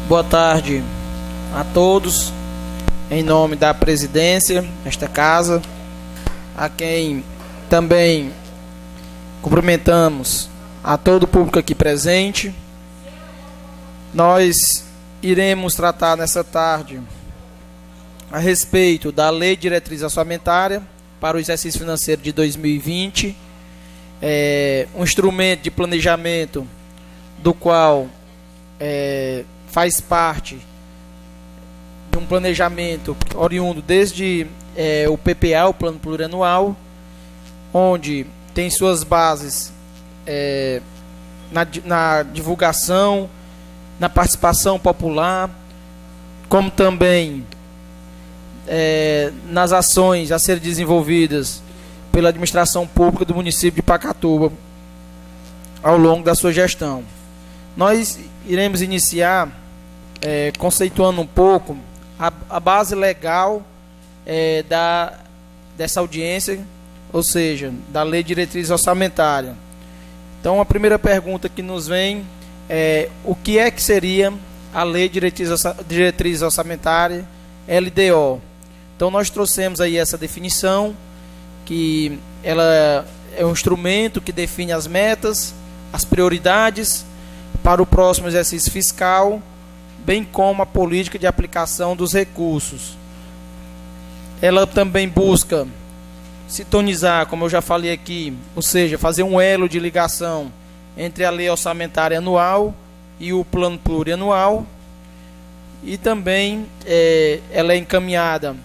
Boa tarde a todos, em nome da presidência desta casa, a quem também cumprimentamos a todo o público aqui presente. Nós iremos tratar nessa tarde a respeito da Lei de Diretriz Orçamentária para o exercício financeiro de 2020, um instrumento de planejamento do qual faz parte de um planejamento oriundo desde o PPA, o Plano Plurianual, onde tem suas bases na divulgação, na participação popular, como também nas ações a serem desenvolvidas pela administração pública do município de Pacatuba ao longo da sua gestão. Nós iremos iniciar conceituando um pouco a base legal dessa audiência, ou seja, da Lei de Diretriz Orçamentária. Então, a primeira pergunta que nos vem é: o que é que seria a Lei de Diretriz Orçamentária, LDO? Então, nós trouxemos aí essa definição, que ela é um instrumento que define as metas, as prioridades para o próximo exercício fiscal, bem como a política de aplicação dos recursos. Ela também busca sintonizar, como eu já falei aqui, ou seja, fazer um elo de ligação entre a lei orçamentária anual e o plano plurianual, e também ela é encaminhada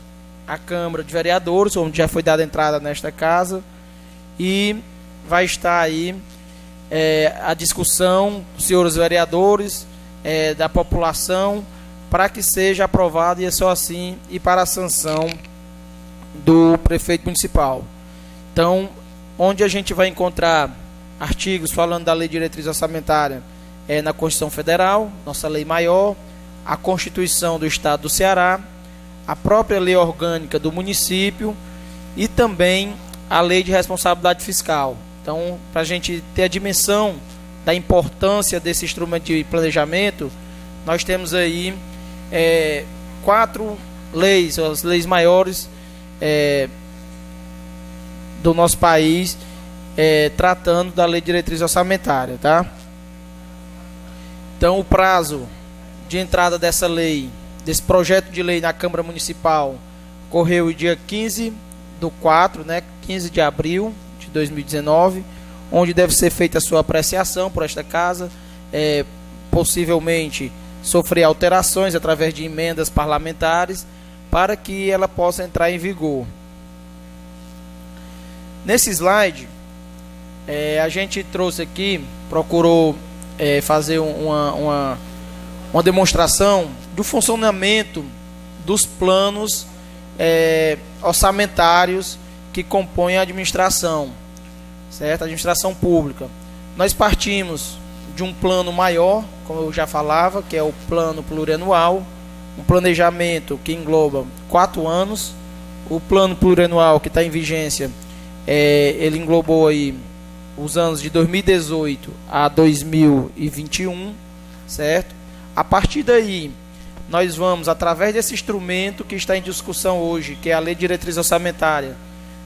à Câmara de Vereadores, onde já foi dada entrada nesta casa, e vai estar aí a discussão dos senhores vereadores, da população, para que seja aprovado, e é só assim, e para a sanção do prefeito municipal. Então, onde a gente vai encontrar artigos falando da Lei de Diretriz Orçamentária na Constituição Federal, nossa lei maior, a Constituição do Estado do Ceará, a própria lei orgânica do município e também a Lei de Responsabilidade Fiscal. Então, para a gente ter a dimensão da importância desse instrumento de planejamento, nós temos aí 4 leis, as leis maiores do nosso país, tratando da Lei de Diretriz Orçamentária, tá? Então, o prazo de entrada dessa lei, desse projeto de lei na Câmara Municipal, correu o dia 15/4, né, 15 de abril de 2019, onde deve ser feita a sua apreciação por esta casa, possivelmente sofrer alterações através de emendas parlamentares, para que ela possa entrar em vigor. Nesse slide, a gente trouxe aqui, procurou fazer uma demonstração do funcionamento dos planos orçamentários que compõem a administração, certo? A administração pública. Nós partimos de um plano maior, como eu já falava, que é o plano plurianual, um planejamento que engloba 4 anos. O plano plurianual que está em vigência, ele englobou aí os anos de 2018 a 2021, certo? A partir daí, nós vamos, através desse instrumento que está em discussão hoje, que é a Lei de Diretriz Orçamentária,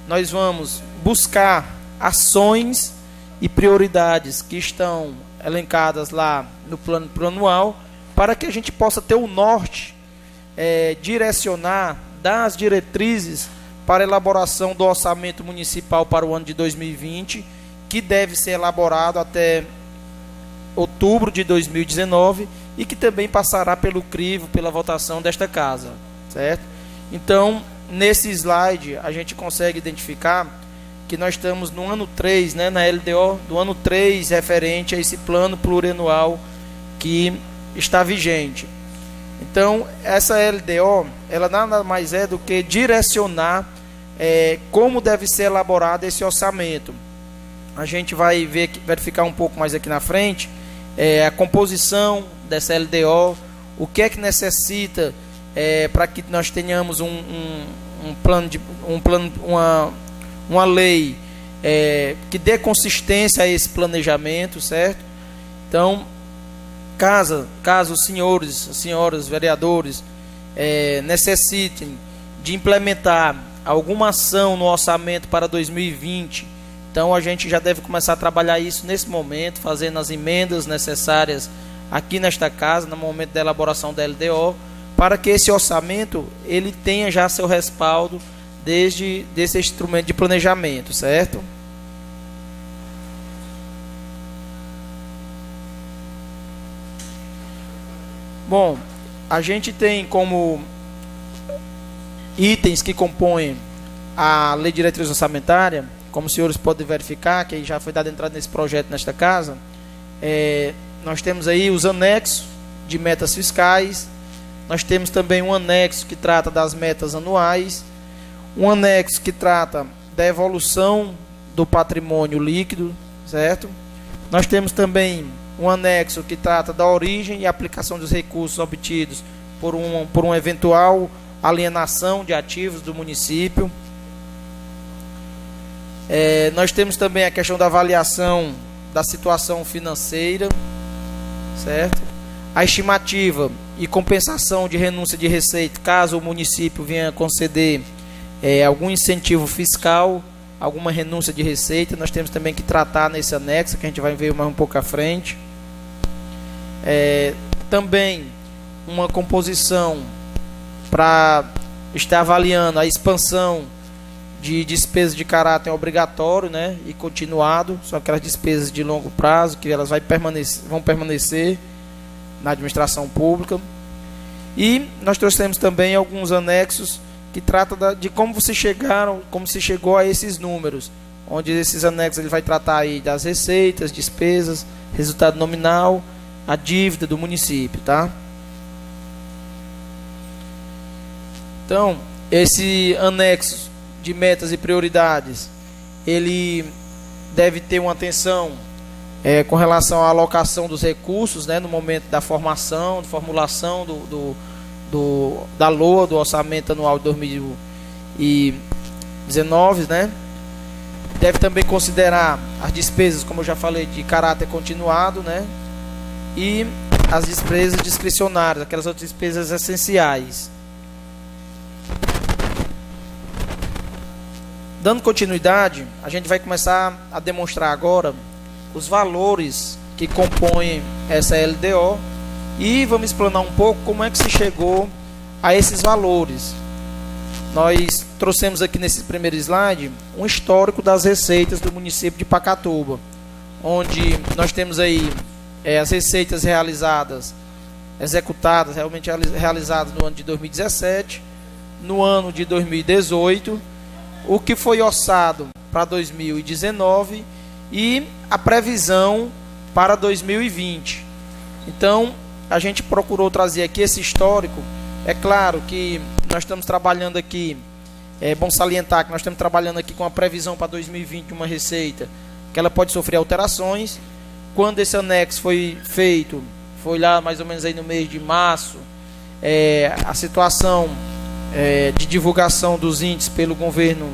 nós vamos buscar ações e prioridades que estão elencadas lá no plano plurianual, para que a gente possa ter o norte, direcionar, dar as diretrizes para a elaboração do orçamento municipal para o ano de 2020, que deve ser elaborado até outubro de 2019 e que também passará pelo crivo, pela votação desta casa, certo? Então, nesse slide, a gente consegue identificar que nós estamos no ano 3, né, na LDO do ano 3, referente a esse plano plurianual que está vigente. Então, essa LDO, ela nada mais é do que direcionar como deve ser elaborado esse orçamento. A gente vai verificar um pouco mais aqui na frente a composição dessa LDO, o que é que necessita para que nós tenhamos uma lei que dê consistência a esse planejamento, certo? Então, Caso os senhores, as senhoras, vereadores necessitem de implementar alguma ação no orçamento para 2020, então a gente já deve começar a trabalhar isso nesse momento, fazendo as emendas necessárias aqui nesta casa, no momento da elaboração da LDO, para que esse orçamento ele tenha já seu respaldo desse instrumento de planejamento, certo? Bom, a gente tem como itens que compõem a Lei de Diretriz Orçamentária, como os senhores podem verificar, que já foi dada entrada nesse projeto nesta casa, nós temos aí os anexos de metas fiscais, nós temos também um anexo que trata das metas anuais, um anexo que trata da evolução do patrimônio líquido, certo? Nós temos também um anexo que trata da origem e aplicação dos recursos obtidos por uma eventual alienação de ativos do município. Nós temos também a questão da avaliação da situação financeira, certo? A estimativa e compensação de renúncia de receita, caso o município venha conceder algum incentivo fiscal, alguma renúncia de receita, nós temos também que tratar nesse anexo, que a gente vai ver mais um pouco à frente. Também uma composição para estar avaliando a expansão de despesas de caráter obrigatório, né, e continuado, são aquelas despesas de longo prazo que elas vão permanecer na administração pública. E nós trouxemos também alguns anexos que tratam de como se chegou a esses números, onde esses anexos ele vai tratar aí das receitas, despesas, resultado nominal, a dívida do município, tá? Então, esse anexo de metas e prioridades, ele deve ter uma atenção com relação à alocação dos recursos, né, no momento da formulação da LOA, do Orçamento Anual de 2019, né? Deve também considerar as despesas, como eu já falei, de caráter continuado, né? E as despesas discricionárias, aquelas outras despesas essenciais. Dando continuidade, a gente vai começar a demonstrar agora os valores que compõem essa LDO e vamos explanar um pouco como é que se chegou a esses valores. Nós trouxemos aqui nesse primeiro slide um histórico das receitas do município de Pacatuba, onde nós temos aí as receitas executadas, realmente realizadas no ano de 2017, no ano de 2018, o que foi orçado para 2019 e a previsão para 2020. Então, a gente procurou trazer aqui esse histórico. É claro que nós estamos trabalhando aqui, é bom salientar que nós estamos trabalhando aqui com a previsão para 2020 de uma receita que ela pode sofrer alterações. Quando esse anexo foi feito, foi lá mais ou menos aí no mês de março, a situação de divulgação dos índices pelo governo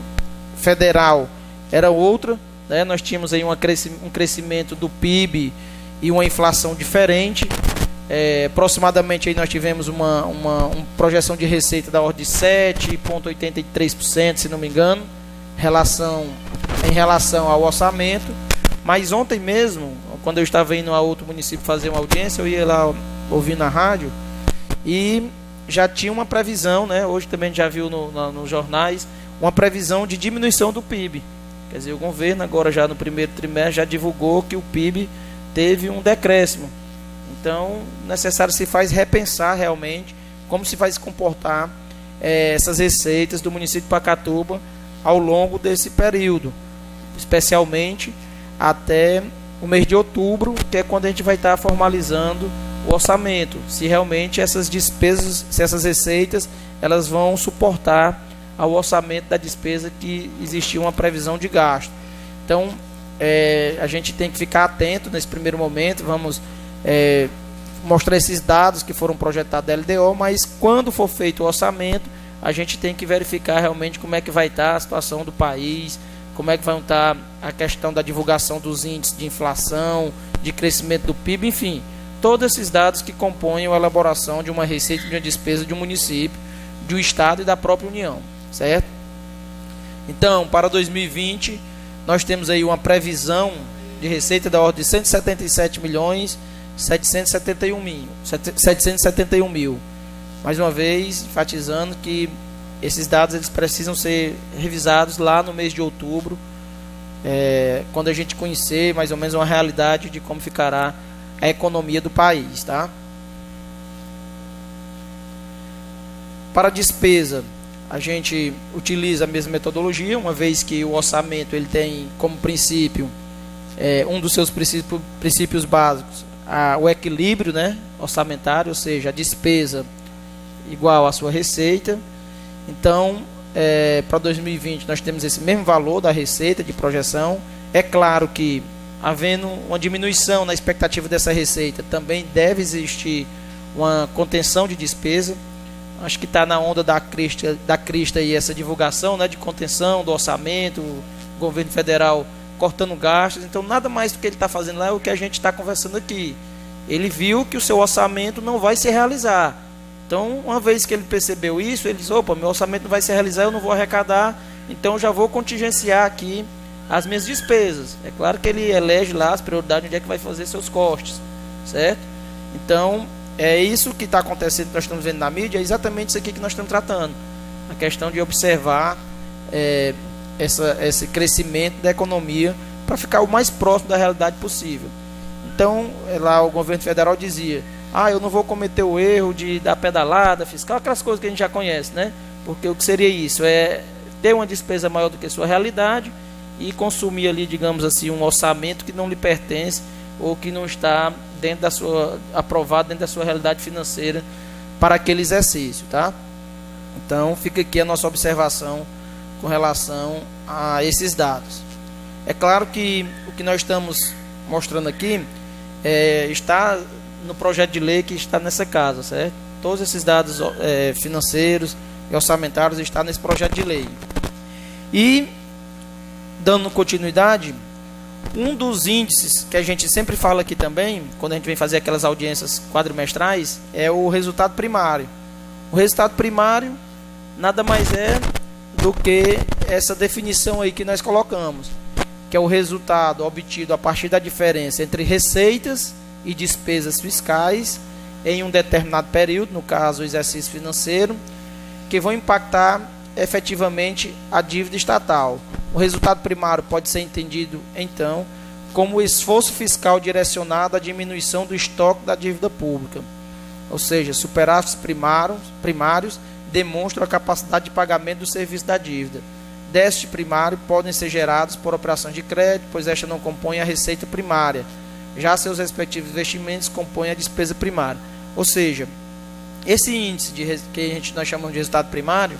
federal era outra, né? Nós tínhamos aí um crescimento do PIB e uma inflação diferente. Aproximadamente aí nós tivemos uma projeção de receita da ordem de 7,83%, se não me engano, em relação ao orçamento. Mas ontem mesmo, quando eu estava indo a outro município fazer uma audiência, eu ia lá ouvir na rádio e já tinha uma previsão, né? Hoje também já viu nos jornais, uma previsão de diminuição do PIB. Quer dizer, o governo agora já no primeiro trimestre já divulgou que o PIB teve um decréscimo. Então, necessário se faz repensar realmente como se vai se comportar essas receitas do município de Pacatuba ao longo desse período, especialmente até o mês de outubro, que é quando a gente vai estar formalizando o orçamento, se realmente essas despesas, se essas receitas, elas vão suportar ao orçamento da despesa que existia uma previsão de gasto. Então, a gente tem que ficar atento nesse primeiro momento, vamos mostrar esses dados que foram projetados da LDO, mas quando for feito o orçamento, a gente tem que verificar realmente como é que vai estar a situação do país, como é que vai estar a questão da divulgação dos índices de inflação, de crescimento do PIB, enfim, todos esses dados que compõem a elaboração de uma receita, de uma despesa de um município, de um estado e da própria União, certo? Então, para 2020, nós temos aí uma previsão de receita da ordem de 177.771 mil. Mais uma vez, enfatizando que esses dados eles precisam ser revisados lá no mês de outubro, quando a gente conhecer mais ou menos uma realidade de como ficará a economia do país, tá? Para a despesa, a gente utiliza a mesma metodologia, uma vez que o orçamento ele tem como princípio, um dos seus princípios básicos, o equilíbrio, né, orçamentário, ou seja, a despesa igual à sua receita. Então, para 2020 nós temos esse mesmo valor da receita de projeção. É claro que, havendo uma diminuição na expectativa dessa receita, também deve existir uma contenção de despesa. Acho que está na onda da crista aí essa divulgação, né, de contenção do orçamento, o governo federal cortando gastos. Então, nada mais do que ele está fazendo lá é o que a gente está conversando aqui. Ele viu que o seu orçamento não vai se realizar. Então, uma vez que ele percebeu isso, ele disse: opa, meu orçamento não vai se realizar, eu não vou arrecadar, então já vou contingenciar aqui as minhas despesas. É claro que ele elege lá as prioridades, onde é que vai fazer seus cortes, certo? Então, é isso que está acontecendo, que nós estamos vendo na mídia, é exatamente isso aqui que nós estamos tratando. A questão de observar esse crescimento da economia para ficar o mais próximo da realidade possível. Então, lá o governo federal dizia: eu não vou cometer o erro de dar pedalada fiscal, aquelas coisas que a gente já conhece, né? Porque o que seria isso? É ter uma despesa maior do que a sua realidade e consumir ali, digamos assim, um orçamento que não lhe pertence ou que não está aprovado dentro da sua realidade financeira para aquele exercício, tá? Então, fica aqui a nossa observação com relação a esses dados. É claro que o que nós estamos mostrando aqui está no projeto de lei que está nessa casa, certo? Todos esses dados financeiros e orçamentários estão nesse projeto de lei. E, dando continuidade, um dos índices que a gente sempre fala aqui também, quando a gente vem fazer aquelas audiências quadrimestrais, é o resultado primário. O resultado primário nada mais é do que essa definição aí que nós colocamos, que é o resultado obtido a partir da diferença entre receitas e despesas fiscais em um determinado período, no caso o exercício financeiro, que vão impactar efetivamente a dívida estatal. O resultado primário pode ser entendido, então, como o esforço fiscal direcionado à diminuição do estoque da dívida pública. Ou seja, superávites primários demonstram a capacidade de pagamento do serviço da dívida. Déficit primário podem ser gerados por operações de crédito, pois esta não compõe a receita primária. Já seus respectivos investimentos compõem a despesa primária. Ou seja, esse índice que nós chamamos de resultado primário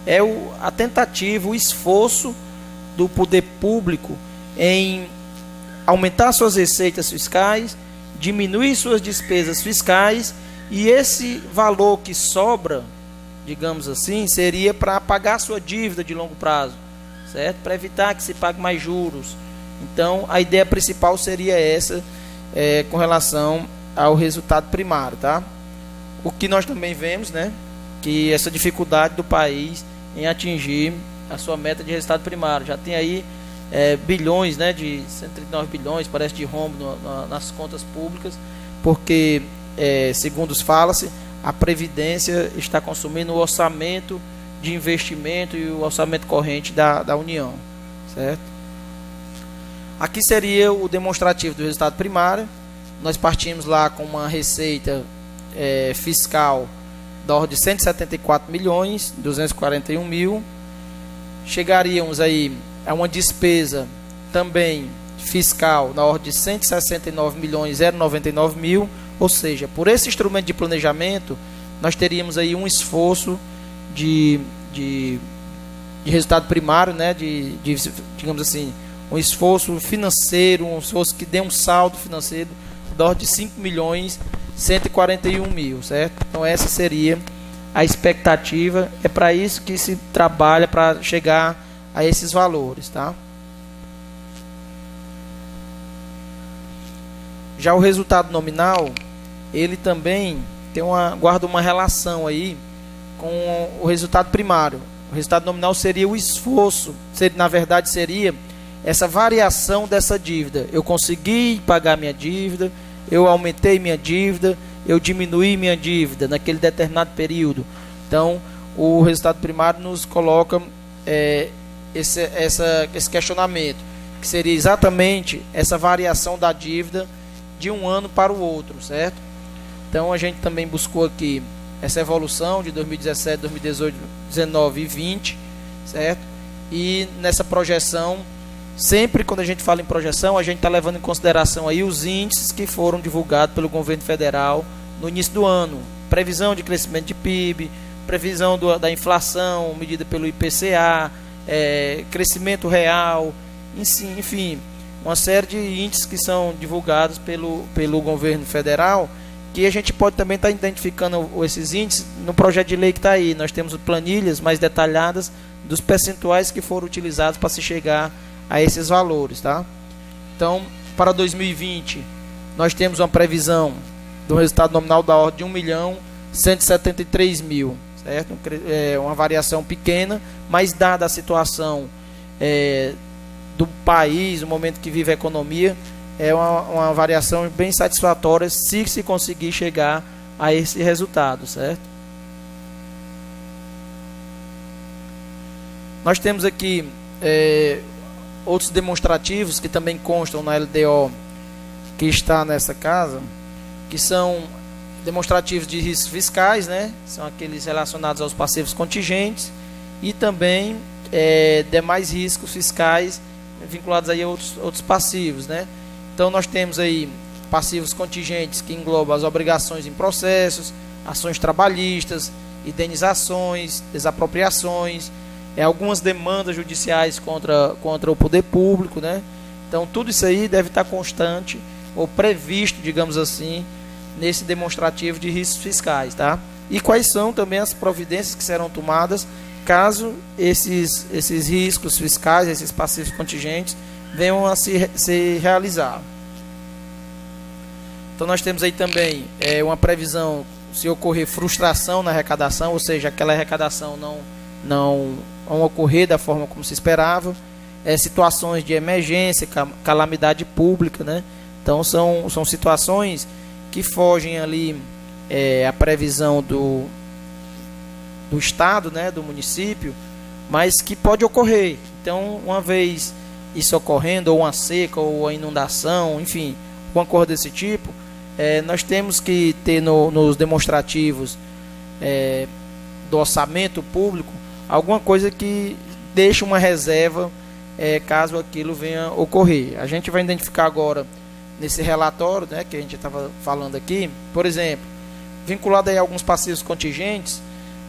é a tentativa, o esforço do poder público em aumentar suas receitas fiscais, diminuir suas despesas fiscais, e esse valor que sobra, digamos assim, seria para pagar sua dívida de longo prazo, certo? Para evitar que se pague mais juros. Então, a ideia principal seria essa, com relação ao resultado primário, tá? O que nós também vemos, né, que essa dificuldade do país em atingir a sua meta de resultado primário. Já tem aí bilhões, né, de 139 bilhões, parece, de rombo nas contas públicas, porque, segundo fala-se, a Previdência está consumindo o orçamento de investimento e o orçamento corrente da União, certo? Aqui seria o demonstrativo do resultado primário. Nós partimos lá com uma receita fiscal da ordem de 174.241 mil. Chegaríamos aí a uma despesa também fiscal na ordem de 169.099 mil. Ou seja, por esse instrumento de planejamento, nós teríamos aí um esforço de resultado primário, né, digamos assim, um esforço financeiro, um esforço que dê um saldo financeiro da ordem de 5.141 mil, certo? Então essa seria a expectativa, é para isso que se trabalha, para chegar a esses valores, tá? Já o resultado nominal, ele também guarda uma relação aí com o resultado primário. O resultado nominal seria o esforço, na verdade seria essa variação dessa dívida. Eu consegui pagar minha dívida, eu aumentei minha dívida, eu diminuí minha dívida naquele determinado período. Então, o resultado primário nos coloca esse questionamento, que seria exatamente essa variação da dívida de um ano para o outro, certo? Então, a gente também buscou aqui essa evolução de 2017, 2018, 2019 e 2020, certo? E nessa projeção, sempre quando a gente fala em projeção, a gente está levando em consideração aí os índices que foram divulgados pelo governo federal no início do ano. Previsão de crescimento de PIB, previsão da inflação medida pelo IPCA, crescimento real, enfim, uma série de índices que são divulgados pelo governo federal, que a gente pode também estar identificando esses índices no projeto de lei que está aí. Nós temos planilhas mais detalhadas dos percentuais que foram utilizados para se chegar a esses valores, tá? Então, para 2020, nós temos uma previsão do resultado nominal da ordem de 1.173.000, certo? Uma variação pequena, mas dada a situação do país, o momento que vive a economia, é uma variação bem satisfatória se conseguir chegar a esse resultado, certo? Nós temos aqui outros demonstrativos que também constam na LDO que está nessa casa, que são demonstrativos de riscos fiscais, né? São aqueles relacionados aos passivos contingentes, e também demais riscos fiscais vinculados aí a outros passivos, né? Então nós temos aí passivos contingentes que englobam as obrigações em processos, ações trabalhistas, indenizações, desapropriações, algumas demandas judiciais contra o poder público, né? Então tudo isso aí deve estar constante ou previsto, digamos assim, nesse demonstrativo de riscos fiscais, tá? E quais são também as providências que serão tomadas caso esses riscos fiscais, esses passivos contingentes venham a se realizar. Então nós temos aí também uma previsão se ocorrer frustração na arrecadação, ou seja, aquela arrecadação não ocorrer da forma como se esperava, situações de emergência, calamidade pública, né? Então são situações que fogem ali a previsão do Estado, né, do município, mas que pode ocorrer. Então, uma vez isso ocorrendo, ou uma seca, ou a inundação, enfim, alguma coisa desse tipo, nós temos que ter nos demonstrativos do orçamento público alguma coisa que deixe uma reserva caso aquilo venha ocorrer. A gente vai identificar agora nesse relatório, né, que a gente estava falando aqui, por exemplo, vinculado aí a alguns passivos contingentes,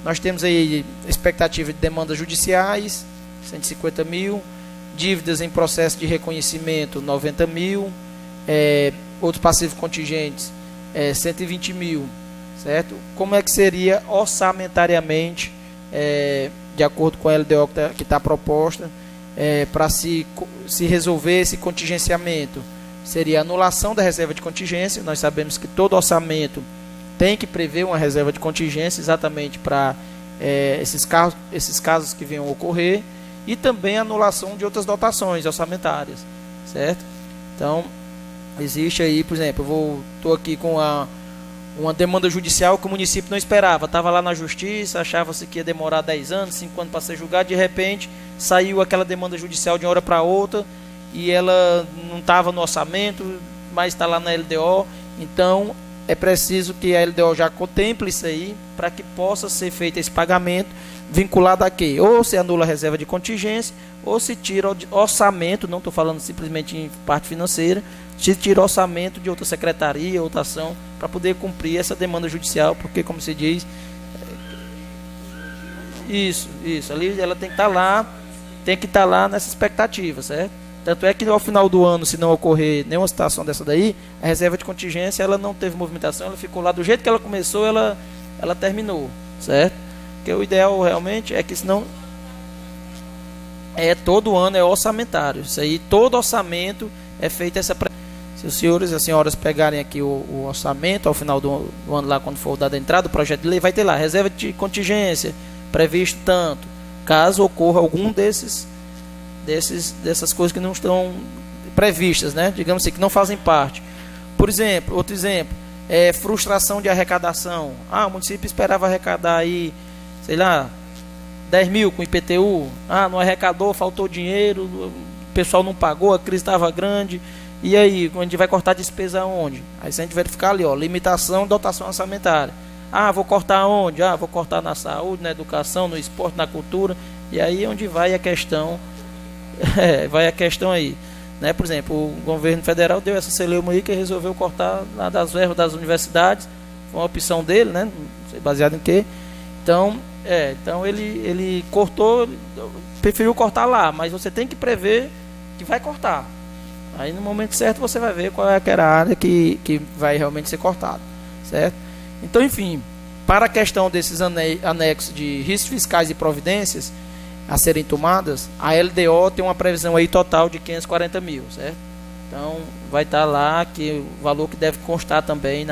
nós temos aí expectativa de demandas judiciais, 150 mil, dívidas em processo de reconhecimento, 90 mil, outros passivos contingentes, 120 mil, certo? Como é que seria orçamentariamente, de acordo com a LDO que está proposta, para se resolver esse contingenciamento? Seria anulação da reserva de contingência. Nós sabemos que todo orçamento tem que prever uma reserva de contingência exatamente para esses casos que venham a ocorrer, e também anulação de outras dotações orçamentárias, certo? Então, existe aí, por exemplo, eu estou aqui com uma demanda judicial que o município não esperava, estava lá na justiça, achava-se que ia demorar 10 anos, 5 anos para ser julgado, de repente saiu aquela demanda judicial de uma hora para outra, e ela não estava no orçamento, mas está lá na LDO. Então é preciso que a LDO já contemple isso aí, para que possa ser feito esse pagamento vinculado a quê? Ou se anula a reserva de contingência, ou se tira orçamento, não estou falando simplesmente em parte financeira, se tira orçamento de outra secretaria, outra ação, para poder cumprir essa demanda judicial, porque, como se diz, isso, ali ela tem que estar lá nessa expectativa, certo? Tanto é que ao final do ano, se não ocorrer nenhuma situação dessa daí, a reserva de contingência ela não teve movimentação, ela ficou lá do jeito que ela começou, ela terminou, certo? Porque o ideal realmente é que senão todo ano é orçamentário. Isso aí, todo orçamento é feito Se os senhores e as senhoras pegarem aqui o orçamento ao final do ano lá, quando for dada a entrada, o projeto de lei vai ter lá, reserva de contingência, previsto tanto, caso ocorra algum dessas coisas que não estão previstas, né? Digamos assim, que não fazem parte. Por exemplo, outro exemplo, frustração de arrecadação. O município esperava arrecadar aí, sei lá, 10 mil com IPTU. Não arrecadou, faltou dinheiro, o pessoal não pagou, a crise estava grande. E aí, a gente vai cortar despesa onde? Aí se a gente verificar ali, limitação, dotação orçamentária. Vou cortar onde? Vou cortar na saúde, na educação, no esporte, na cultura. E aí é onde vai a questão, vai a questão aí. Né? Por exemplo, o governo federal deu essa celeuma aí que resolveu cortar lá das verbas das universidades. Foi uma opção dele, né? Não sei baseado em quê. Então ele cortou, preferiu cortar lá, mas você tem que prever que vai cortar. Aí no momento certo você vai ver qual é aquela área que vai realmente ser cortada, certo? Então, enfim, para a questão desses anexos de riscos fiscais e providências a serem tomadas, a LDO tem uma previsão aí total de 540 mil, certo? Então vai estar lá que o valor que deve constar também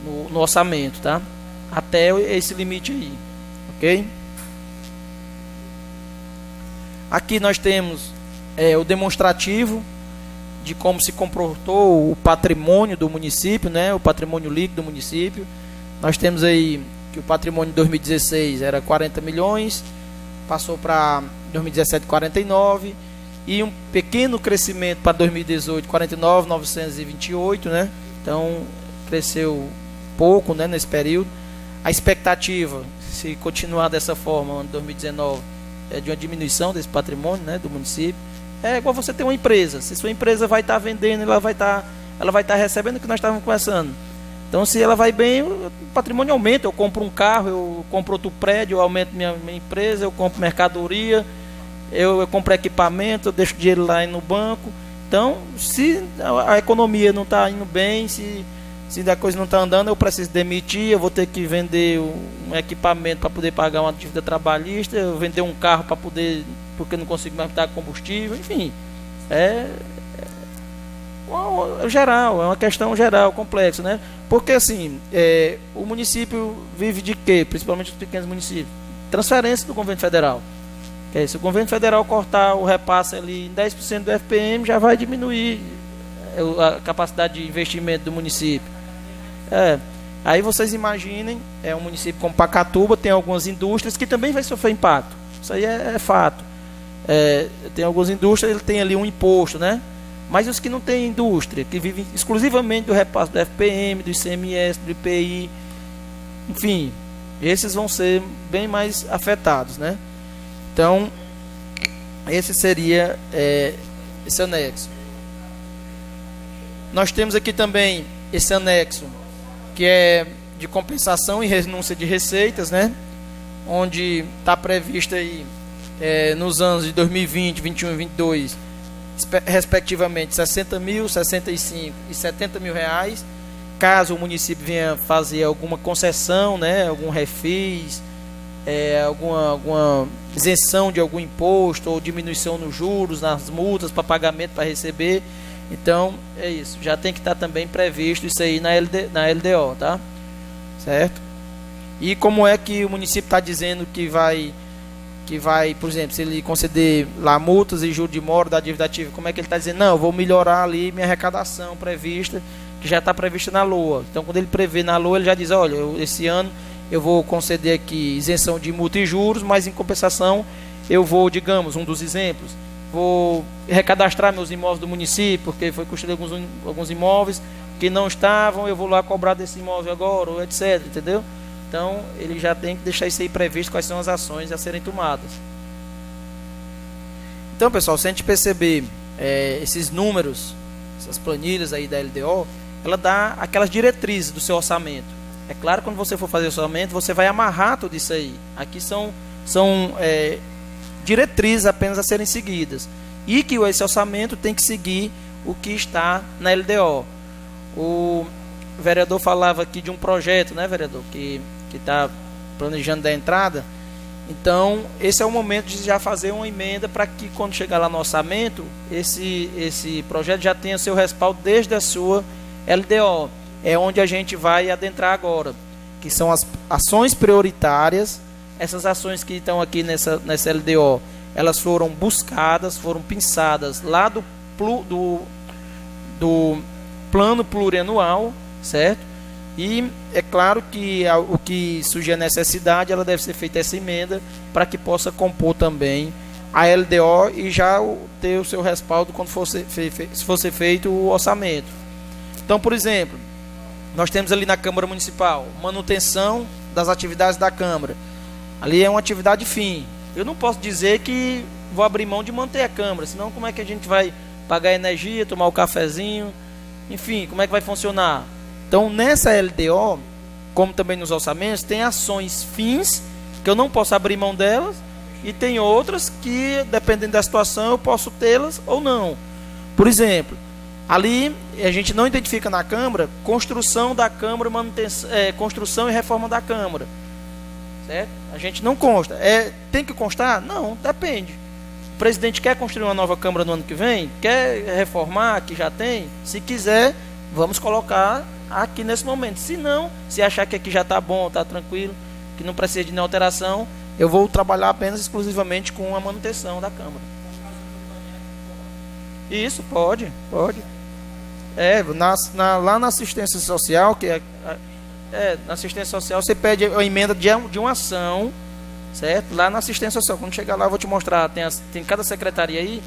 no orçamento, tá? Até esse limite aí, ok? Aqui nós temos o demonstrativo de como se comportou o patrimônio do município, né? O patrimônio líquido do município. Nós temos aí que o patrimônio em 2016 era 40 milhões, passou para 2017 49 e um pequeno crescimento para 2018 49.928, né? Então cresceu pouco, né, nesse período. A expectativa, se continuar dessa forma, ano 2019, é de uma diminuição desse patrimônio, né, do município. É igual você ter uma empresa. Se sua empresa vai estar vendendo, ela vai estar recebendo o que nós estávamos conversando. Então, se ela vai bem, o patrimônio aumenta. Eu compro um carro, eu compro outro prédio, eu aumento minha empresa, eu compro mercadoria, eu compro equipamento, eu deixo dinheiro lá no banco. Então, se a economia não está indo bem, se a coisa não está andando, eu preciso demitir, eu vou ter que vender um equipamento para poder pagar uma dívida trabalhista, eu vender um carro para poder, porque não consigo mais dar combustível, enfim. Geral, é uma questão geral, complexa, né? Porque assim, o município vive de quê? Principalmente os pequenos municípios. Transferência do governo federal. Se o governo federal cortar o repasse ali em 10% do FPM, já vai diminuir a capacidade de investimento do município. Aí vocês imaginem, um município como Pacatuba, tem algumas indústrias que também vai sofrer impacto. Isso aí é fato. Tem algumas indústrias, ele tem ali um imposto, né? Mas os que não têm indústria, que vivem exclusivamente do repasse do FPM, do ICMS, do IPI, enfim, esses vão ser bem mais afetados, né? Então, esse seria esse anexo. Nós temos aqui também esse anexo, que é de compensação e renúncia de receitas, né? Onde está previsto aí, nos anos de 2020, 21 e 22, respectivamente 60 mil, 65 e 70 mil reais, caso o município venha fazer alguma concessão, né, algum refis, alguma isenção de algum imposto ou diminuição nos juros, nas multas para pagamento para receber. Então é isso, já tem que estar também previsto isso aí na LDO, tá? Certo? E como é que o município está dizendo que vai, por exemplo, se ele conceder lá multas e juros de mora da dívida ativa, como é que ele está dizendo? Não, eu vou melhorar ali minha arrecadação prevista, que já está prevista na LOA. Então, quando ele prevê na LOA, ele já diz, olha, esse ano eu vou conceder aqui isenção de multa e juros, mas em compensação eu vou, digamos, um dos exemplos, vou recadastrar meus imóveis do município, porque foi construído alguns imóveis que não estavam, eu vou lá cobrar desse imóvel agora, ou etc, entendeu? Então, ele já tem que deixar isso aí previsto, quais são as ações a serem tomadas. Então, pessoal, se a gente perceber esses números, essas planilhas aí da LDO, ela dá aquelas diretrizes do seu orçamento. É claro, quando você for fazer o orçamento, você vai amarrar tudo isso aí. Aqui são diretrizes apenas a serem seguidas. E que esse orçamento tem que seguir o que está na LDO. O vereador falava aqui de um projeto, né, vereador, que está planejando da entrada, Então, esse é o momento de já fazer uma emenda para que quando chegar lá no orçamento, esse projeto já tenha seu respaldo desde a sua LDO. É onde a gente vai adentrar agora, que são as ações prioritárias. Essas ações que estão aqui nessa LDO, elas foram buscadas, foram pensadas lá do plano plurianual, certo? E é claro que o que surgir a necessidade, ela deve ser feita essa emenda para que possa compor também a LDO e já ter o seu respaldo quando se fosse feito o orçamento. Então, por exemplo, nós temos ali na Câmara Municipal manutenção das atividades da Câmara. Ali é uma atividade fim. Eu não posso dizer que vou abrir mão de manter a Câmara, senão como é que a gente vai pagar energia, tomar o cafezinho, enfim, como é que vai funcionar? Então, nessa LDO, como também nos orçamentos, tem ações fins, que eu não posso abrir mão delas, e tem outras que, dependendo da situação, eu posso tê-las ou não. Por exemplo, ali a gente não identifica na Câmara construção da Câmara, construção e reforma da Câmara. Certo? A gente não consta. Tem que constar? Não, depende. O presidente quer construir uma nova Câmara no ano que vem? Quer reformar, que já tem? Se quiser, vamos colocar aqui nesse momento. Se não, se achar que aqui já está bom, está tranquilo, que não precisa de nenhuma alteração, eu vou trabalhar apenas exclusivamente com a manutenção da Câmara. Isso, pode. Lá na assistência social, na assistência social você pede a emenda de uma ação, certo? Lá na assistência social, quando chegar lá eu vou te mostrar, tem cada secretaria aí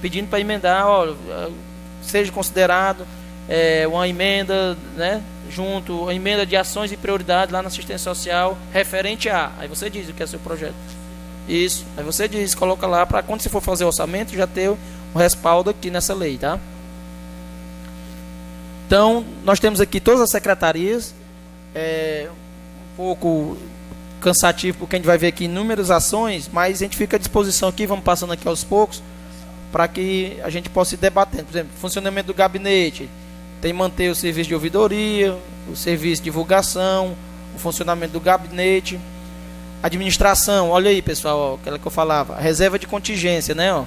pedindo para emendar, seja considerado uma emenda, né, junto, a emenda de ações e prioridades lá na assistência social referente a, aí você diz o que é seu projeto. Isso, aí você diz, coloca lá para quando você for fazer o orçamento já ter o respaldo aqui nessa lei, tá? Então, nós temos aqui todas as secretarias, um pouco cansativo porque a gente vai ver aqui inúmeras ações, mas a gente fica à disposição aqui, vamos passando aqui aos poucos, para que a gente possa ir debatendo. Por exemplo, funcionamento do gabinete, tem que manter o serviço de ouvidoria, o serviço de divulgação, o funcionamento do gabinete, administração, olha aí pessoal, aquela que eu falava, a reserva de contingência, né?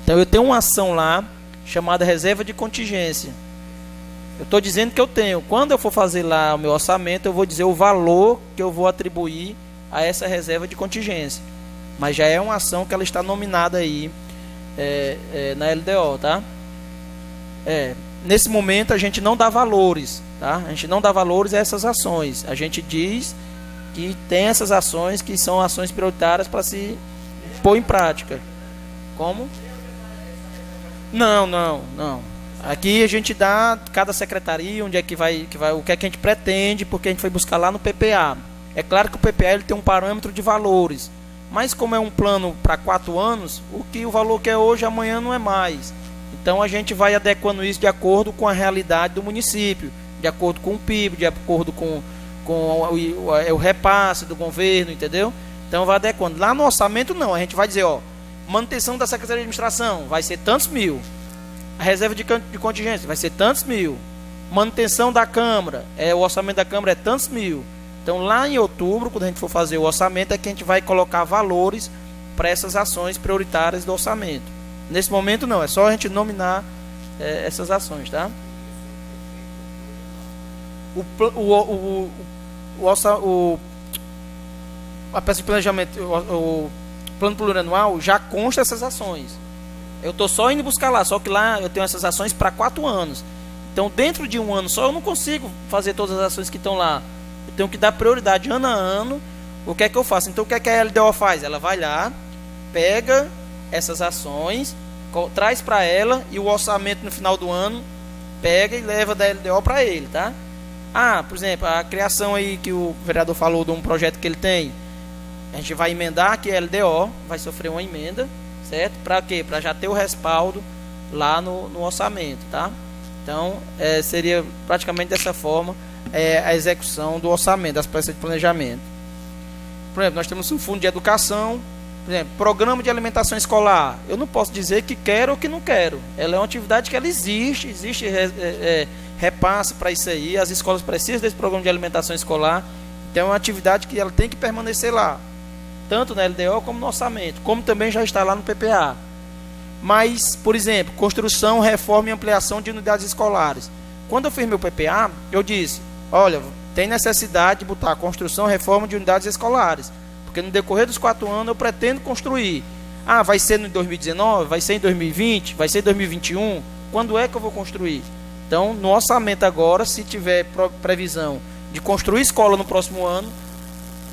Então eu tenho uma ação lá, chamada reserva de contingência. Eu estou dizendo que eu tenho. Quando eu for fazer lá o meu orçamento, eu vou dizer o valor que eu vou atribuir a essa reserva de contingência. Mas já é uma ação que ela está nominada aí na LDO, tá? Nesse momento a gente não dá valores, tá? A gente não dá valores a essas ações. A gente diz que tem essas ações que são ações prioritárias para se pôr em prática. Como? Não. Aqui a gente dá cada secretaria onde é que vai, o que é que a gente pretende, porque a gente foi buscar lá no PPA. É claro que o PPA ele tem um parâmetro de valores, mas como é um plano para 4 anos, o valor que é hoje, amanhã não é mais. Então a gente vai adequando isso de acordo com a realidade do município, de acordo com o PIB, de acordo com o repasse do governo, entendeu? Então vai adequando. Lá no orçamento não, a gente vai dizer, manutenção da Secretaria de Administração vai ser tantos mil. A reserva de contingência vai ser tantos mil. Manutenção da Câmara, o orçamento da Câmara é tantos mil. Então lá em outubro, quando a gente for fazer o orçamento, é que a gente vai colocar valores para essas ações prioritárias do orçamento. Nesse momento não, é só a gente nominar essas ações, tá? A peça de planejamento, o plano plurianual já consta essas ações. Eu estou só indo buscar lá, só que lá eu tenho essas ações para 4 anos. Então, dentro de um ano só, eu não consigo fazer todas as ações que estão lá. Eu tenho que dar prioridade ano a ano. O que é que eu faço? Então, o que é que a LDO faz? Ela vai lá, pega essas ações, traz para ela e o orçamento no final do ano pega e leva da LDO para ele, tá? Por exemplo, a criação aí que o vereador falou de um projeto que ele tem, a gente vai emendar aqui a LDO, vai sofrer uma emenda, certo? Para quê? Para já ter o respaldo lá no orçamento, tá? Então, seria praticamente dessa forma a execução do orçamento, das peças de planejamento. Por exemplo, nós temos o fundo de educação, por exemplo, programa de alimentação escolar. Eu não posso dizer que quero ou que não quero. Ela é uma atividade que ela existe repasse para isso aí. As escolas precisam desse programa de alimentação escolar. Então, é uma atividade que ela tem que permanecer lá. tanto na LDO como no orçamento, como também já está lá no PPA. Mas, por exemplo, construção, reforma e ampliação de unidades escolares. Quando eu fiz meu PPA, eu disse, olha, tem necessidade de botar construção, reforma de unidades escolares, porque no decorrer dos 4 anos eu pretendo construir. Ah, vai ser em 2019, vai ser em 2020, vai ser em 2021, quando é que eu vou construir? Então, no orçamento agora, se tiver previsão de construir escola no próximo ano,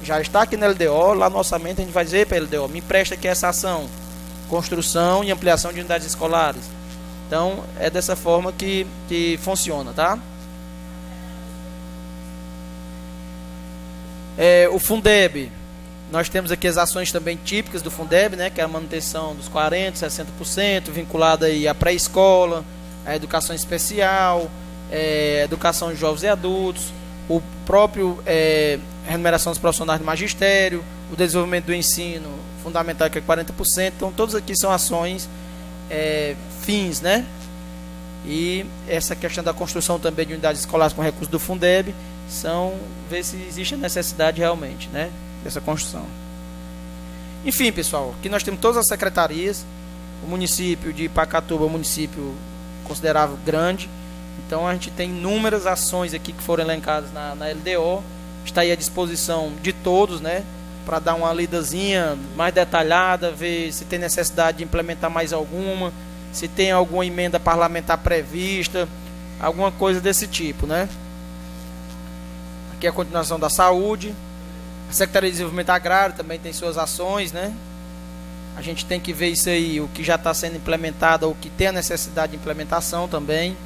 já está aqui na LDO, lá no orçamento a gente vai dizer para a LDO, me empresta aqui essa ação, construção e ampliação de unidades escolares. Então, é dessa forma que funciona, tá? O Fundeb, nós temos aqui as ações também típicas do Fundeb, né, que é a manutenção dos 40%, 60%, vinculada aí à pré-escola, à educação especial, educação de jovens e adultos, o próprio remuneração dos profissionais do magistério, o desenvolvimento do ensino fundamental, que é 40%. Então, todos aqui são ações fins, né? E essa questão da construção também de unidades escolares com recursos do Fundeb, ver se existe a necessidade realmente, né, dessa construção. Enfim, pessoal, aqui nós temos todas as secretarias. O município de Pacatuba é um município considerável grande, então a gente tem inúmeras ações aqui que foram elencadas na LDO. Está aí à disposição de todos, né, para dar uma lidazinha mais detalhada, ver se tem necessidade de implementar mais alguma, se tem alguma emenda parlamentar prevista, alguma coisa desse tipo, né? Aqui é a continuação da saúde. A Secretaria de Desenvolvimento Agrário também tem suas ações, né? A gente tem que ver isso aí, o que já está sendo implementado, ou o que tem a necessidade de implementação também.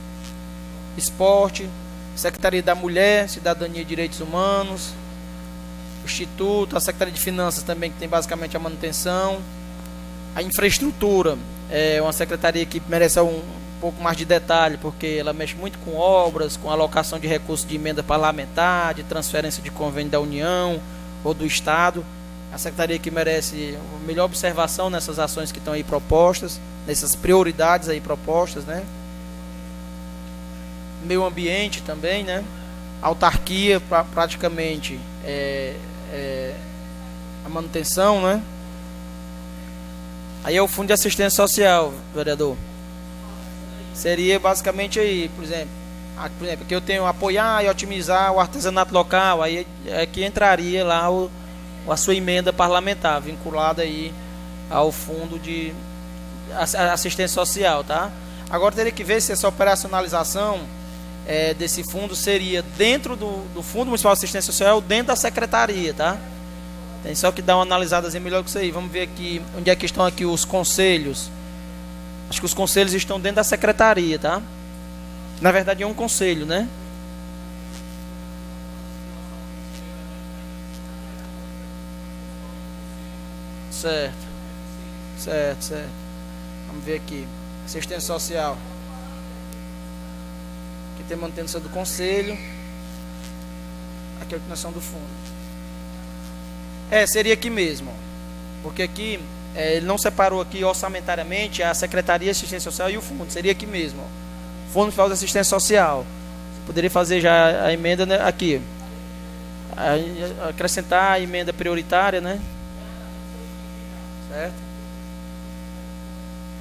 Esporte, Secretaria da Mulher, Cidadania e Direitos Humanos, Instituto, a Secretaria de Finanças também, que tem basicamente a manutenção. A Infraestrutura é uma secretaria que merece um pouco mais de detalhe, porque ela mexe muito com obras, com alocação de recursos de emenda parlamentar, de transferência de convênio da União ou do Estado. A secretaria que merece melhor observação nessas ações que estão aí propostas, nessas prioridades aí propostas, né? Meio ambiente também, né? Autarquia, praticamente a manutenção, né? Aí é o Fundo de Assistência Social, vereador. Seria basicamente aí, por exemplo, que eu tenho apoiar e otimizar o artesanato local, aí aqui entraria lá a sua emenda parlamentar, vinculada aí ao Fundo de Assistência Social, tá? Agora teria que ver se essa operacionalização desse fundo seria dentro do Fundo Municipal de Assistência Social ou dentro da secretaria, tá? Tem só que dar uma analisadazinha melhor que isso aí. Vamos ver aqui onde é que estão aqui os conselhos. Acho que os conselhos estão dentro da secretaria, tá? Na verdade é um conselho, né? Certo. Vamos ver aqui. Assistência Social. Aqui tem manutenção do conselho. Aqui é a continuação do fundo. Seria aqui mesmo. Porque aqui ele não separou aqui orçamentariamente a Secretaria de Assistência Social e o fundo. Seria aqui mesmo. Fundo Municipal de Assistência Social. Poderia fazer já a emenda, né, aqui. Acrescentar a emenda prioritária, né? Certo?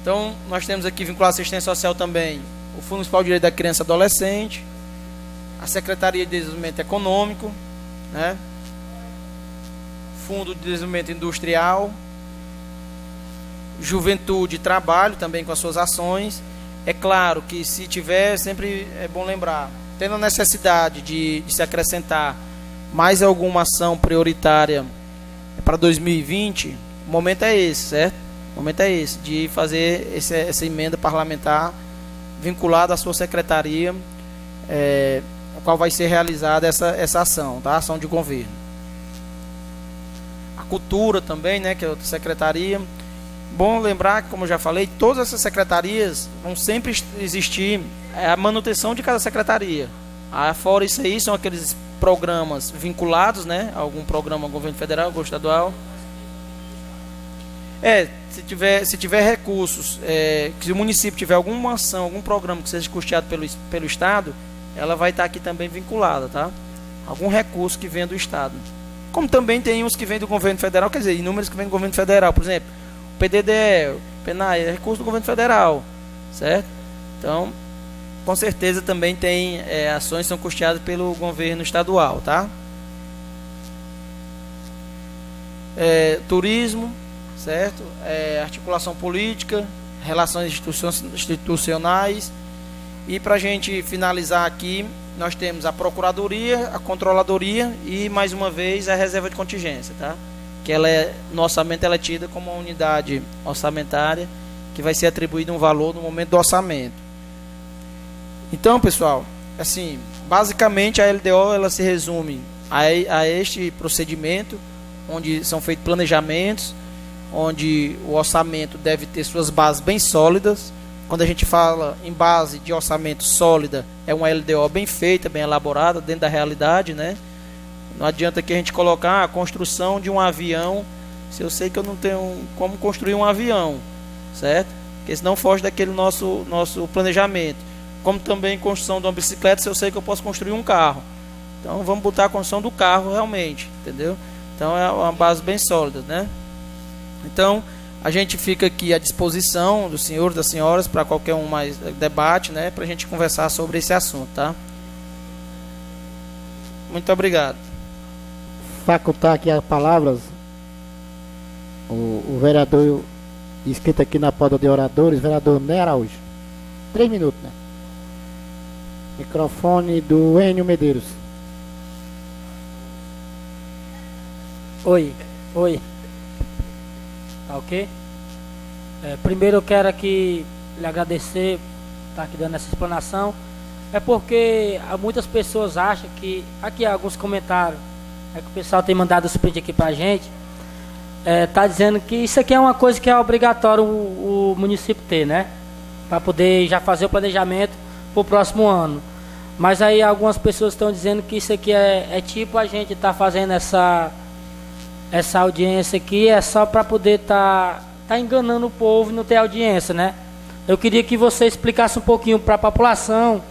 Então, nós temos aqui vinculado à assistência social também o Fundo Municipal de Direito da Criança e Adolescente, a Secretaria de Desenvolvimento Econômico, né? Fundo de Desenvolvimento Industrial, Juventude e Trabalho, também com as suas ações. É claro que se tiver, sempre é bom lembrar, tendo a necessidade de se acrescentar mais alguma ação prioritária para 2020, o momento é esse, certo? O momento é esse, de fazer essa emenda parlamentar vinculada à sua secretaria, a qual vai ser realizada essa ação, tá? Ação de governo. A Cultura também, né, que é outra secretaria. Bom lembrar que, como eu já falei, todas essas secretarias vão sempre existir a manutenção de cada secretaria. Fora isso aí, são aqueles programas vinculados, né, a algum programa do governo federal, governo estadual. Se tiver recursos, se o município tiver alguma ação, algum programa que seja custeado pelo Estado, ela vai estar aqui também vinculada, tá? Algum recurso que venha do Estado. como também tem uns que vêm do governo federal, quer dizer, inúmeros que vêm do governo federal, por exemplo, o PDD, o PENAI, é recurso do governo federal, certo? Então, com certeza também tem ações que são custeadas pelo governo estadual, tá? Turismo, certo? Articulação política, relações institucionais. E para a gente finalizar aqui, nós temos a Procuradoria, a Controladoria e, mais uma vez, a Reserva de Contingência, tá? Que no orçamento ela é tida como uma unidade orçamentária que vai ser atribuído um valor no momento do orçamento. Então, pessoal, assim, basicamente a LDO ela se resume a este procedimento, onde são feitos planejamentos, onde o orçamento deve ter suas bases bem sólidas. Quando a gente fala em base de orçamento sólida, é uma LDO bem feita, bem elaborada, dentro da realidade, né? Não adianta que a gente colocar a construção de um avião, se eu sei que eu não tenho como construir um avião, certo? Porque senão foge daquele nosso planejamento. Como também construção de uma bicicleta, se eu sei que eu posso construir um carro. Então vamos botar a construção do carro realmente, entendeu? Então é uma base bem sólida, né? Então a gente fica aqui à disposição dos senhores, das senhoras, para qualquer um mais debate, né? Para a gente conversar sobre esse assunto, tá? Muito obrigado. Facultar aqui as palavras o vereador inscrito aqui na pauta de oradores, vereador Ney Araújo. 3 minutos, né? Microfone do Enio Medeiros. Oi. Tá ok? Primeiro eu quero aqui lhe agradecer por estar aqui dando essa explanação. É porque muitas pessoas acham que... Aqui alguns comentários que o pessoal tem mandado os print aqui pra gente. Tá dizendo que isso aqui é uma coisa que é obrigatório o município ter, né? Para poder já fazer o planejamento pro próximo ano. Mas aí algumas pessoas estão dizendo que isso aqui é tipo a gente tá fazendo essa audiência aqui é só para poder tá enganando o povo e não ter audiência, né? Eu queria que você explicasse um pouquinho para a população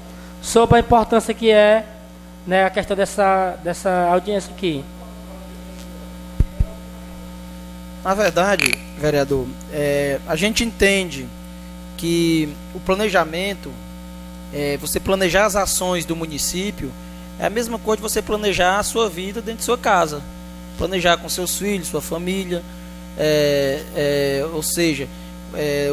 sobre a importância que é, né, a questão dessa audiência aqui. Na verdade, vereador, a gente entende que o planejamento, você planejar as ações do município, é a mesma coisa de você planejar a sua vida dentro de sua casa. Planejar com seus filhos, sua família, ou seja,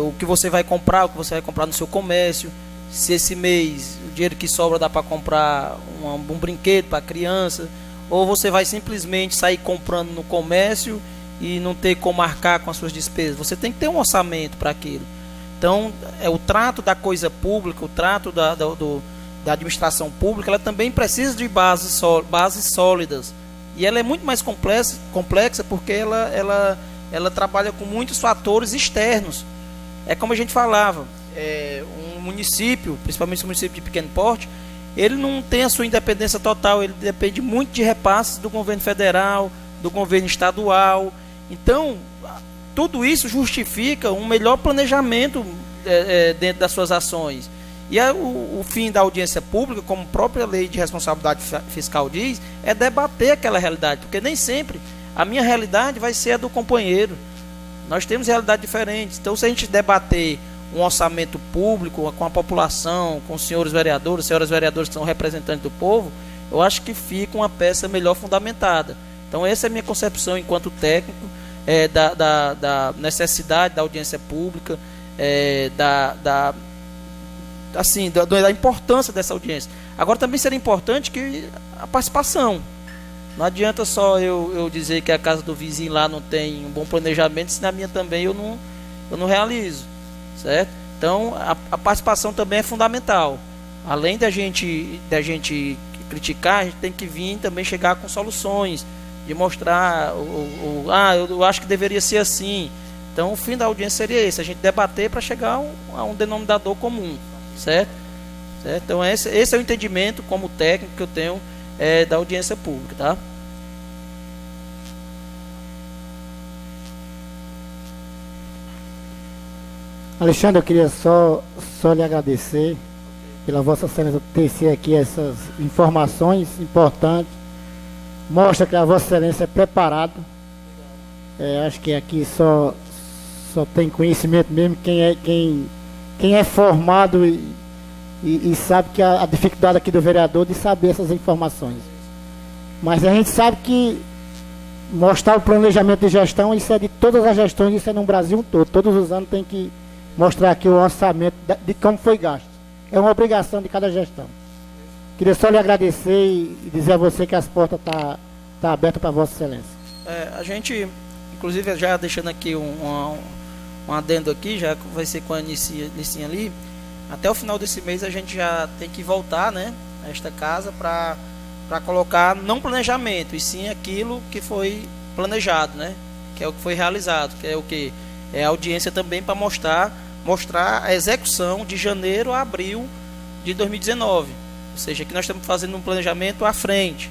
o que você vai comprar, no seu comércio. Se esse mês o dinheiro que sobra dá para comprar um brinquedo para a criança, ou você vai simplesmente sair comprando no comércio e não ter como marcar com as suas despesas. Você tem que ter um orçamento para aquilo. Então, o trato da coisa pública, o trato da administração pública, ela também precisa de bases sólidas. E ela é muito mais complexa porque ela trabalha com muitos fatores externos. É como a gente falava, um município, principalmente um município de pequeno porte, ele não tem a sua independência total, ele depende muito de repasses do governo federal, do governo estadual. Então, tudo isso justifica um melhor planejamento dentro das suas ações. E o fim da audiência pública, como a própria lei de responsabilidade fiscal diz, é debater aquela realidade, porque nem sempre a minha realidade vai ser a do companheiro. Nós temos realidades diferentes. Então, se a gente debater um orçamento público com a população, com os senhores vereadores, senhoras vereadoras que são representantes do povo, eu acho que fica uma peça melhor fundamentada. Então, essa é a minha concepção enquanto técnico, da necessidade da audiência pública, da importância dessa audiência. Agora também seria importante que a participação. Não adianta só eu dizer que a casa do vizinho lá não tem um bom planejamento, se na minha também eu não realizo, certo? Então a participação também é fundamental. Além da gente criticar, a gente tem que vir também chegar com soluções, de mostrar eu acho que deveria ser assim. Então o fim da audiência seria esse, a gente debater para chegar a um denominador comum. Certo? Então esse é o entendimento como técnico que eu tenho da audiência pública, tá? Alexandre, eu queria só lhe agradecer pela Vossa Excelência tecer aqui essas informações importantes mostra que a Vossa Excelência é preparado. Acho que aqui só tem conhecimento mesmo quem é formado e sabe que a dificuldade aqui do vereador de saber essas informações. Mas a gente sabe que mostrar o planejamento de gestão, isso é de todas as gestões, isso é no Brasil todo. Todos os anos tem que mostrar aqui o orçamento de como foi gasto. É uma obrigação de cada gestão. Queria só lhe agradecer e dizer a você que as portas tá abertas para Vossa Excelência. A gente, inclusive, já deixando aqui um adendo aqui, já vai ser com a Nicinha ali, até o final desse mês a gente já tem que voltar, né, a esta casa para colocar não planejamento, e sim aquilo que foi planejado, né, que é o que foi realizado, que é o que? É a audiência também para mostrar a execução de janeiro a abril de 2019. Ou seja, aqui nós estamos fazendo um planejamento à frente.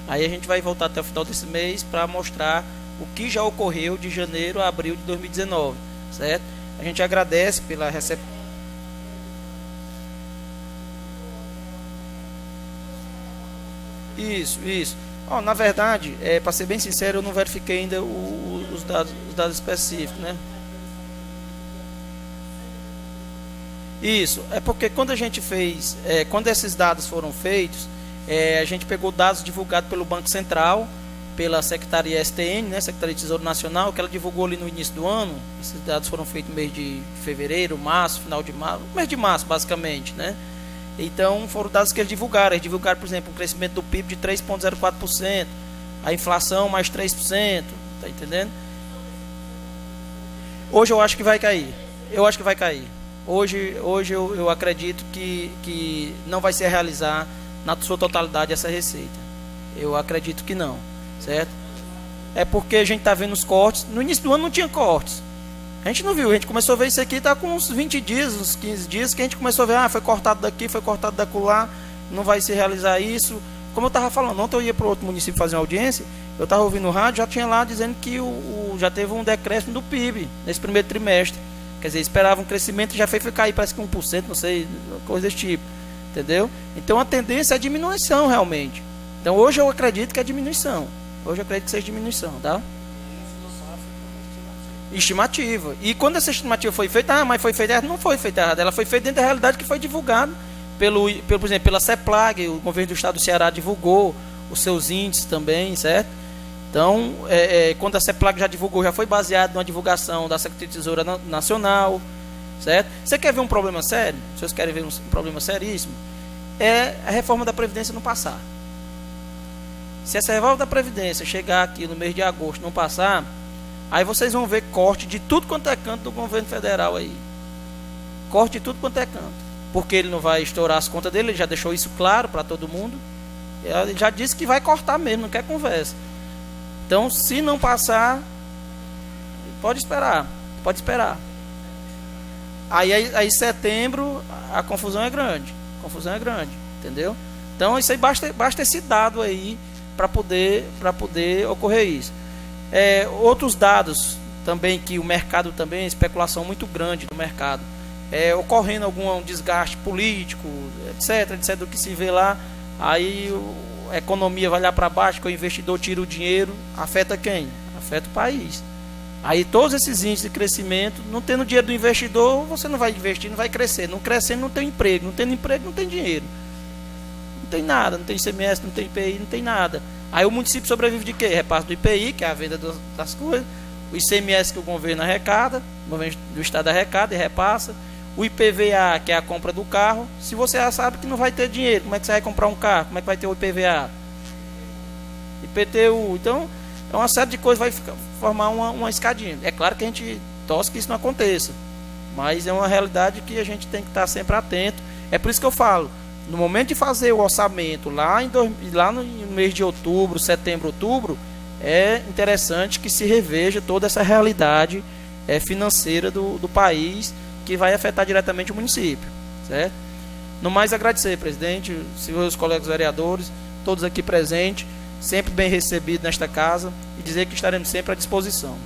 Aí a gente vai voltar até o final desse mês para mostrar o que já ocorreu de janeiro a abril de 2019, certo? A gente agradece pela recepção. Isso. Na verdade, para ser bem sincero, eu não verifiquei ainda os dados específicos, né? Isso, é porque quando a gente fez, quando esses dados foram feitos, a gente pegou dados divulgados pelo Banco Central, pela Secretaria STN, né, Secretaria de Tesouro Nacional, que ela divulgou ali no início do ano. Esses dados foram feitos no mês de fevereiro, março, final de março, mês de março basicamente, né? Então foram dados que eles divulgaram, por exemplo, um crescimento do PIB de 3,04%, a inflação mais 3%, tá entendendo? Hoje eu acho que vai cair, Hoje eu acredito que não vai se realizar na sua totalidade essa receita. Eu acredito que não, certo? É porque a gente está vendo os cortes. No início do ano não tinha cortes. A gente não viu, a gente começou a ver isso aqui, está com uns 20 dias, uns 15 dias, que a gente começou a ver, foi cortado daqui, foi cortado daquela, não vai se realizar isso. Como eu estava falando, ontem eu ia para outro município fazer uma audiência, eu estava ouvindo o rádio, já tinha lá dizendo que já teve um decréscimo do PIB nesse primeiro trimestre. Quer dizer, esperava um crescimento e já foi cair, parece que 1%, não sei, coisa desse tipo. Entendeu? Então a tendência é diminuição realmente. Então hoje eu acredito que é diminuição. Hoje eu acredito que seja diminuição, tá? Estimativa. E quando essa estimativa foi feita, mas foi feita errada, não foi feita errada. Ela foi feita dentro da realidade que foi divulgada por exemplo, pela CEPLAG, o governo do estado do Ceará divulgou os seus índices também, certo? Então, quando a CEPLAG já divulgou, já foi baseado numa divulgação da Secretaria de Tesouro Nacional, certo? Você quer ver um problema sério? Vocês querem ver um problema seríssimo? É a reforma da Previdência não passar. Se essa reforma da Previdência chegar aqui no mês de agosto não passar, aí vocês vão ver corte de tudo quanto é canto do governo federal aí. Corte de tudo quanto é canto. Porque ele não vai estourar as contas dele, ele já deixou isso claro para todo mundo. Ele já disse que vai cortar mesmo, não quer conversa. Então, se não passar, pode esperar. Aí setembro, a confusão é grande. Entendeu? Então, isso aí basta esse dado aí para poder ocorrer isso. Outros dados também que o mercado também, especulação muito grande no mercado. Ocorrendo algum desgaste político, etc, do que se vê lá, aí a economia vai lá para baixo, que o investidor tira o dinheiro, afeta quem? Afeta o país. Aí todos esses índices de crescimento, não tendo dinheiro do investidor, você não vai investir, não vai crescer. Não crescendo, não tem emprego. Não tendo emprego, não tem dinheiro. Não tem nada, não tem ICMS, não tem IPI, não tem nada. Aí o município sobrevive de quê? Repasse do IPI, que é a venda das coisas, o ICMS que o governo arrecada, o governo do estado arrecada e repassa, o IPVA, que é a compra do carro. Se você já sabe que não vai ter dinheiro, como é que você vai comprar um carro? Como é que vai ter o IPVA? IPTU. Então, é uma série de coisas, vai formar uma escadinha. É claro que a gente torce que isso não aconteça, mas é uma realidade que a gente tem que estar sempre atento. É por isso que eu falo, no momento de fazer o orçamento, lá no mês de outubro, setembro, outubro, é interessante que se reveja toda essa realidade financeira do país, que vai afetar diretamente o município, certo? No mais, agradecer, presidente, senhores colegas vereadores, todos aqui presentes, sempre bem recebidos nesta casa, e dizer que estaremos sempre à disposição.